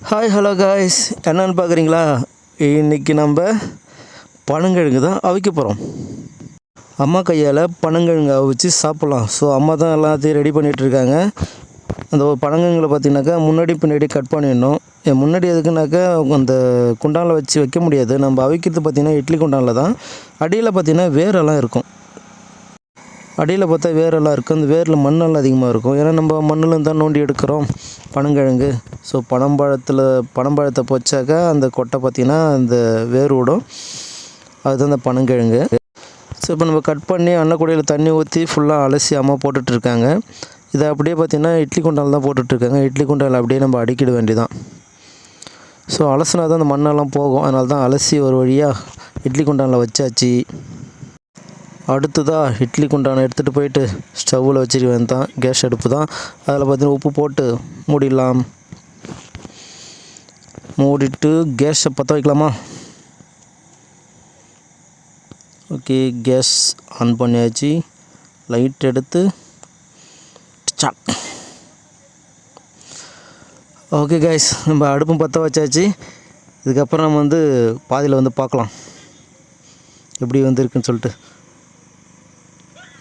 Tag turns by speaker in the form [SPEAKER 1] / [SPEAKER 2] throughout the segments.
[SPEAKER 1] Hi hello guys, என்னென்னு பார்க்குறீங்களா? இன்றைக்கி நம்ம பனங்கிழங்கு தான் அவிக்க போகிறோம். அம்மா கையால் பனங்கிழங்கு அவிச்சு சாப்பிட்லாம். ஸோ அம்மா தான் எல்லாத்தையும் ரெடி பண்ணிகிட்ருக்காங்க. அந்த ஒரு பனங்கிழங்குல பார்த்திங்கனாக்கா முன்னாடி பின்னாடி கட் பண்ணிடணும். முன்னாடி எதுக்குனாக்கா அந்த குண்டானில் வச்சு வைக்க முடியாது. நம்ம அவிக்கிறது பார்த்திங்கன்னா இட்லி குண்டானில் தான். அடியில் பார்த்திங்கன்னா வேரெல்லாம் இருக்கும். அடியில் பார்த்தா வேரெல்லாம் இருக்கும். அந்த வேரில் மண்ணெல்லாம் அதிகமாக இருக்கும். ஏன்னா நம்ம மண்ணில் தான் நோண்டி எடுக்கிறோம் பனங்கிழங்கு. ஸோ பனம்பழத்தை பொச்சாக்கா அந்த கொட்டை பார்த்திங்கன்னா அந்த வேர் விடும். அதுதான் அந்த பனங்கிழங்கு. ஸோ இப்போ நம்ம கட் பண்ணி அன்னக்கூடையில் தண்ணி ஊற்றி ஃபுல்லாக அலசி அம்மா போட்டுட்ருக்காங்க. இதை அப்படியே பார்த்திங்கன்னா இட்லி குண்டால் தான் போட்டுட்ருக்காங்க. இட்லி குண்டால் அப்படியே நம்ம அடிக்கிட வேண்டியதான். ஸோ அலசினா தான் அந்த மண்ணெல்லாம் போகும். அதனால தான் அலசி ஒரு வழியாக இட்லி குண்டானில் வச்சாச்சு. அடுத்ததாக இட்லி குண்டானை எடுத்துகிட்டு போயிட்டு ஸ்டவ்வில் வச்சுக்க வேண்டாம். கேஸ் அடுப்பு தான். அதில் பார்த்திங்கன்னா உப்பு போட்டு மூடிடலாம். மூடிட்டு கேஸை பற்ற வைக்கலாமா? ஓகே, கேஸ் ஆன் பண்ணியாச்சு. லைட் எடுத்து சாக். ஓகே கைஸ், நம்ம அடுப்பும் பற்ற வச்சாச்சு. இதுக்கப்புறம் நம்ம பாதியில் பார்க்கலாம் எப்படி இருக்குன்னு சொல்லிட்டு.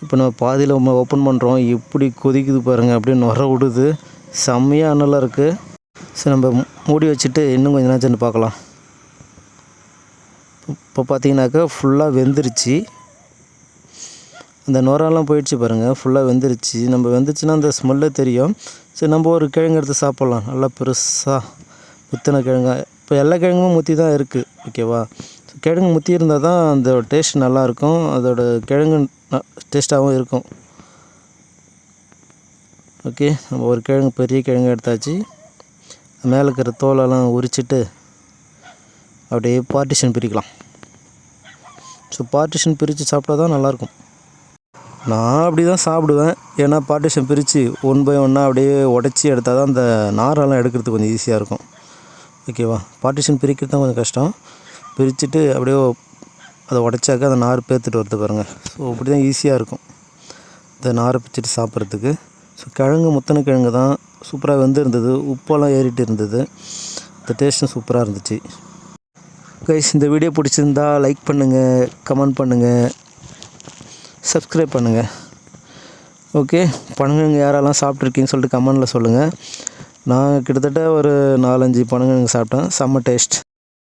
[SPEAKER 1] இப்போ நம்ம பாதியில் ஓப்பன் பண்ணுறோம். எப்படி கொதிக்குது பாருங்கள், அப்படியே நுர விடுது. செம்மையாக அனலாக இருக்குது. சரி, நம்ம மூடி வச்சுட்டு இன்னும் கொஞ்சம் நேரம் பார்க்கலாம். இப்போ பார்த்தீங்கன்னாக்கா ஃபுல்லாக வெந்துருச்சு. அந்த நுரெல்லாம் போயிடுச்சு பாருங்கள், ஃபுல்லாக வெந்துருச்சு. நம்ம வெந்துச்சுன்னா அந்த ஸ்மெல்லே தெரியும். சரி, நம்ம ஒரு கிழங்கு எடுத்து சாப்பிட்லாம். நல்லா பெருசாக முத்தின கிழங்கா. இப்போ எல்லா கிழங்குமே முத்தி தான் இருக்குது. ஓகேவா? கிழங்கு முத்தி இருந்தால் தான் அந்த டேஸ்ட் நல்லாயிருக்கும். அதோட கிழங்கு டேஸ்ட்டாகவும் இருக்கும். ஓகே, நம்ம ஒரு கிழங்கு பெரிய கிழங்கு எடுத்தாச்சு. மேலே இருக்கிற தோலெல்லாம் உரிச்சிட்டு அப்படியே பார்ட்டிஷன் பிரிக்கலாம். ஸோ பார்ட்டிஷன் பிரித்து சாப்பிட்டா தான் நல்லாயிருக்கும். நான் அப்படி தான் சாப்பிடுவேன். ஏன்னா பார்ட்டிஷன் பிரித்து ஒன் பை ஒன்னாக அப்படியே உடச்சி எடுத்தால் தான் அந்த நாரெல்லாம் எடுக்கிறதுக்கு கொஞ்சம் ஈஸியாக இருக்கும். ஓகேவா? பார்ட்டிஷன் பிரிக்கிறது தான் கொஞ்சம் கஷ்டம். பிரிச்சுட்டு அப்படியே அதை உடச்சாக்க அந்த நார் பேர்த்துட்டு வருது பாருங்கள். ஸோ அப்படி தான் ஈஸியாக இருக்கும் இந்த நாரை பிச்சுட்டு சாப்பிட்றதுக்கு. ஸோ கிழங்கு முத்தனை கிழங்கு தான் சூப்பராக வெந்திருந்தது. உப்பெல்லாம் ஏறிட்டு இருந்தது. இந்த டேஸ்ட்டும் சூப்பராக இருந்துச்சு. கைஸ், இந்த வீடியோ பிடிச்சிருந்தா லைக் பண்ணுங்கள், கமெண்ட் பண்ணுங்கள், சப்ஸ்கிரைப் பண்ணுங்கள். ஓகே, பனங்கிழங்கு யாரெல்லாம் சாப்பிட்ருக்கீங்கன்னு சொல்லிட்டு கமெண்டில் சொல்லுங்கள். நான் கிட்டத்தட்ட ஒரு 4-5 பனங்கிழங்கு சாப்பிட்டேன். செம்ம டேஸ்ட்.